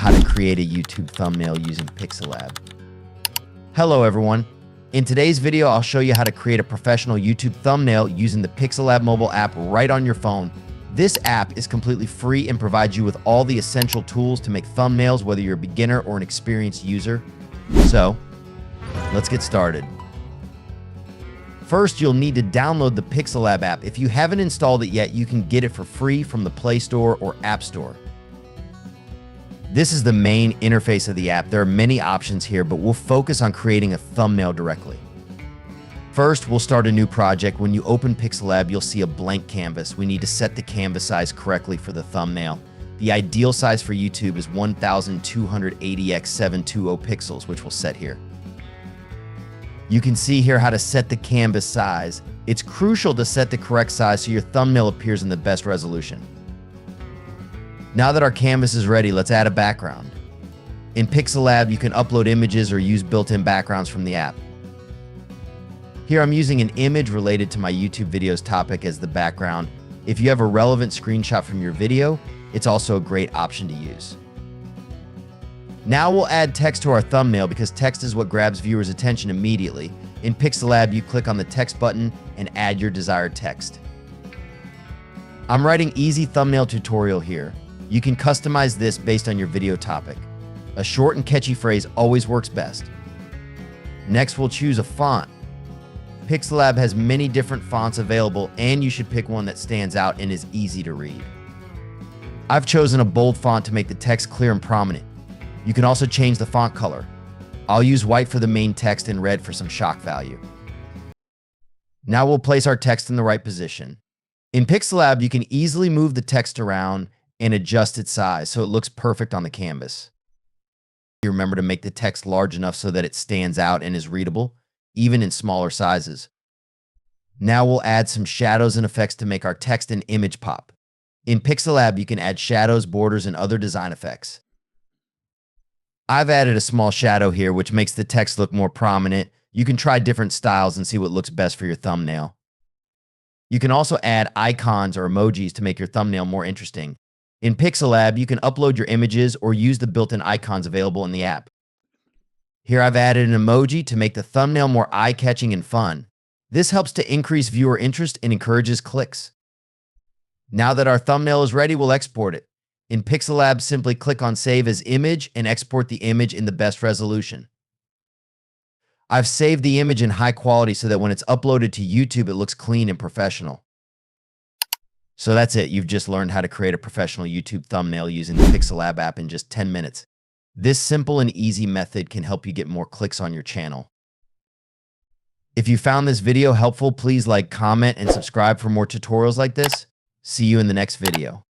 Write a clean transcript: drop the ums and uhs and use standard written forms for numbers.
How to create a YouTube thumbnail using Pixelab. Hello everyone. In today's video, I'll show you how to create a professional YouTube thumbnail using the Pixelab mobile app right on your phone. This app is completely free and provides you with all the essential tools to make thumbnails, whether you're a beginner or an experienced user. So, let's get started. First, you'll need to download the Pixelab app. If you haven't installed it yet, you can get it for free from the Play Store or App Store. This is the main interface of the app. There are many options here, but we'll focus on creating a thumbnail directly. First, we'll start a new project. When you open Pixelab, you'll see a blank canvas. We need to set the canvas size correctly for the thumbnail. The ideal size for YouTube is 1280 x 720 pixels, which we'll set here. You can see here how to set the canvas size. It's crucial to set the correct size so your thumbnail appears in the best resolution. Now that our canvas is ready, let's add a background. In Pixelab, you can upload images or use built-in backgrounds from the app. Here I'm using an image related to my YouTube video's topic as the background. If you have a relevant screenshot from your video, it's also a great option to use. Now we'll add text to our thumbnail because text is what grabs viewers' attention immediately. In Pixelab, you click on the text button and add your desired text. I'm writing easy thumbnail tutorial here. You can customize this based on your video topic. A short and catchy phrase always works best. Next, we'll choose a font. Pixelab has many different fonts available, and you should pick one that stands out and is easy to read. I've chosen a bold font to make the text clear and prominent. You can also change the font color. I'll use white for the main text and red for some shock value. Now we'll place our text in the right position. In Pixelab, you can easily move the text around and adjust its size so it looks perfect on the canvas. You remember to make the text large enough so that it stands out and is readable, even in smaller sizes. Now we'll add some shadows and effects to make our text and image pop. In Pixelab, you can add shadows, borders, and other design effects. I've added a small shadow here, which makes the text look more prominent. You can try different styles and see what looks best for your thumbnail. You can also add icons or emojis to make your thumbnail more interesting. In Pixelab, you can upload your images or use the built-in icons available in the app. Here I've added an emoji to make the thumbnail more eye-catching and fun. This helps to increase viewer interest and encourages clicks. Now that our thumbnail is ready, we'll export it. In Pixelab, simply click on Save as Image and export the image in the best resolution. I've saved the image in high quality so that when it's uploaded to YouTube, it looks clean and professional. So that's it. You've just learned how to create a professional YouTube thumbnail using the Pixelab app in just 10 minutes. This simple and easy method can help you get more clicks on your channel. If you found this video helpful, please like, comment, and subscribe for more tutorials like this. See you in the next video.